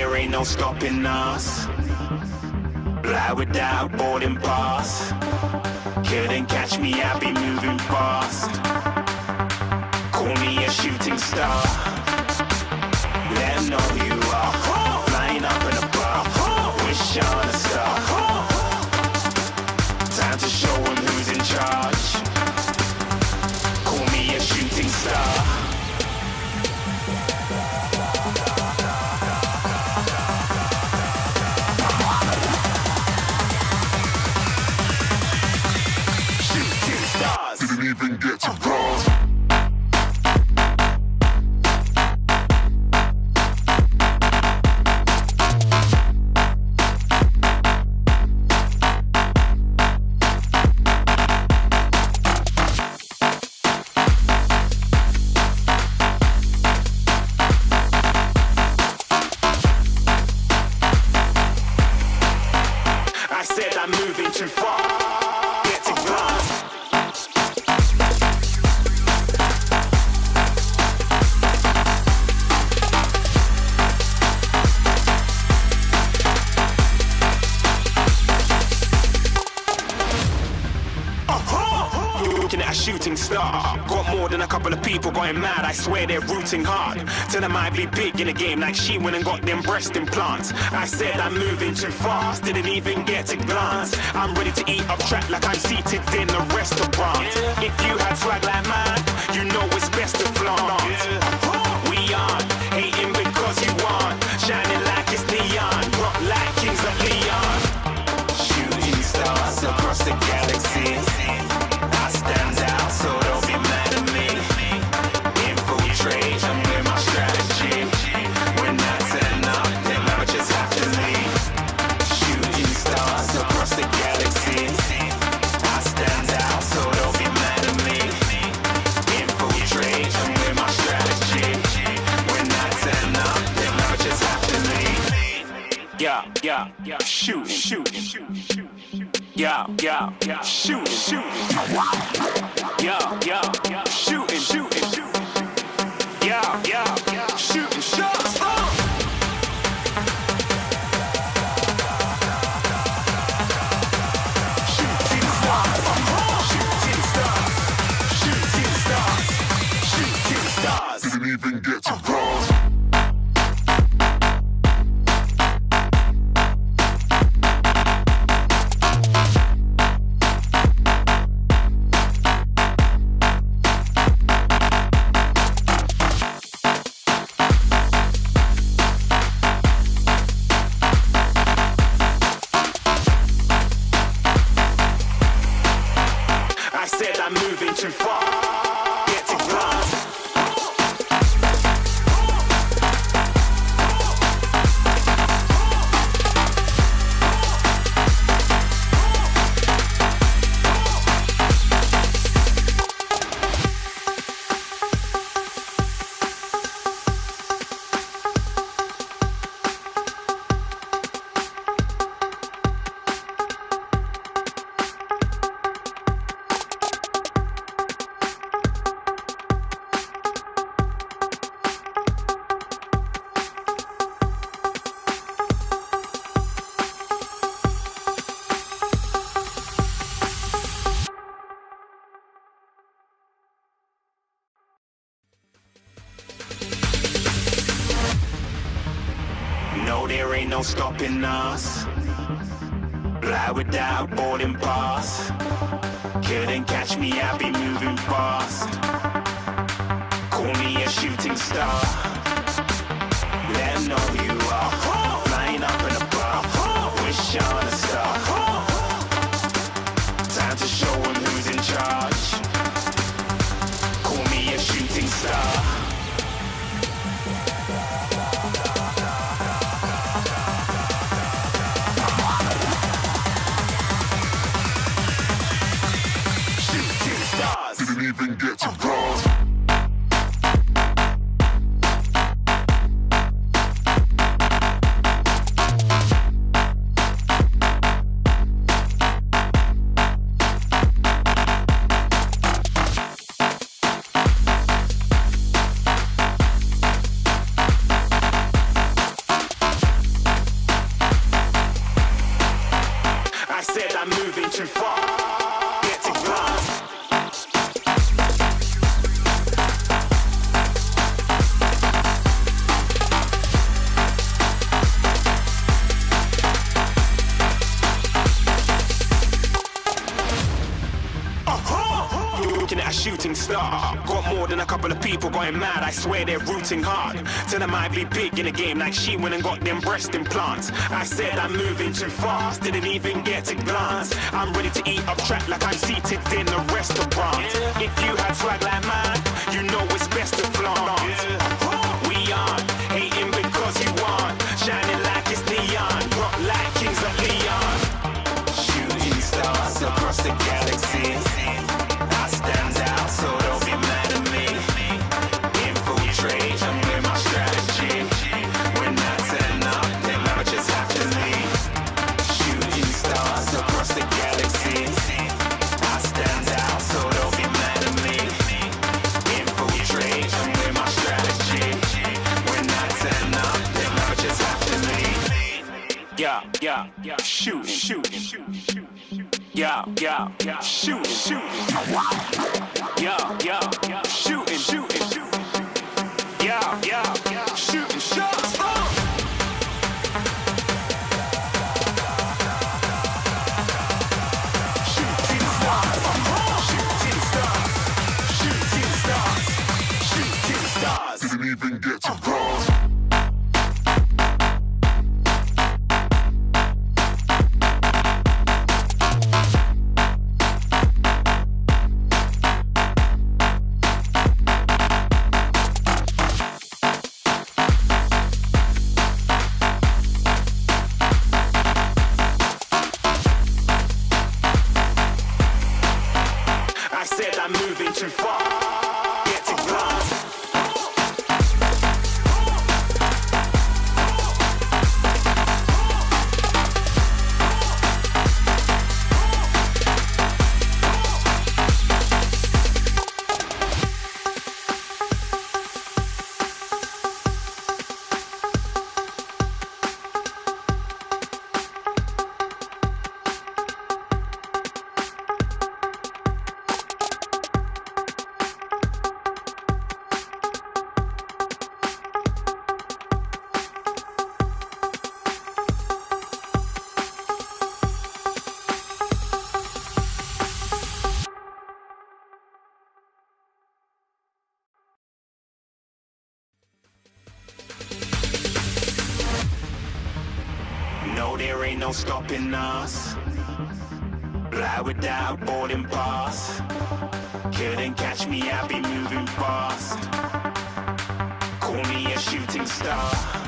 there ain't no stopping us. Fly without boarding pass. Couldn't catch me, I be moving fast. Call me a shooting star. Let 'em know who you are. Flying up in a bar. Wish on a star. Time to show 'em who's in charge. Call me a shooting star. Didn't even get to cross. I said I'm moving too far. Get to glass. Looking at a shooting star. Got more than a couple of people going mad. I swear they're rooting hard. Tell them I be big in the game like she went and got them breast implants. I said I'm moving too fast. Didn't even get to glance. I'm ready to eat up track like I'm seated in a restaurant. If you had swag like mine, you know it's best to flaunt. We aren't hating because you want. Shining like it's neon. Rock like kings of Leon. Shooting stars across the galaxy. I stand out, so don't be mad at me. Infiltrate, I'm with my strategy. When I turn up, then I just have to leave. Shooting stars across the galaxy. I stand out, so don't be mad at me. Infiltrate, I'm with my strategy. When I turn up, then I just have to leave. Yeah, shooting. Yeah, shooting. Yeah, shooting. Yeah, shooting shots. Shooting stars. Didn't even get to cross. I said I'm moving too far. Get to glass. No, there ain't no stopping us. Fly without boarding pass. Couldn't catch me, I be moving fast. Call me a shooting star. Let 'em know who you are. Flying up in a bar. Wish on a star. Time to show 'em who's in charge. Call me a shooting star. Didn't even get to cross. too far. Get to glance. Looking at a shooting star. Got more than a couple of people going mad. I swear they're rooting hard. Tell them I'd be big in the game like she went and got them breast implants. I said I'm moving too fast, didn't even get to glance. I'm ready to eat up track like I'm seated in a restaurant. If you had swag like mine, you know it's best to flaunt. We aren't hating because you aren't shining like it's neon, rock like kings of Leon. Shooting stars across the galaxy. I stand out, so don't be mad at me. Infiltrate, I'm with my strategy. When I turn up, them amateurs have to leave. Shooting stars across the galaxy. I stand out, so don't be mad at me. Infiltrate, I'm with my strategy. When I turn up, them amateurs have to leave. Yeah, shooting. Yeah, shooting. Yeah, shooting. Yeah, shooting shots. Shooting stars. Didn't even get to cross. I said I'm moving too far. Get to glance. No, there ain't no stopping us. Fly without boarding pass. Couldn't catch me, I be moving fast. Call me a shooting star.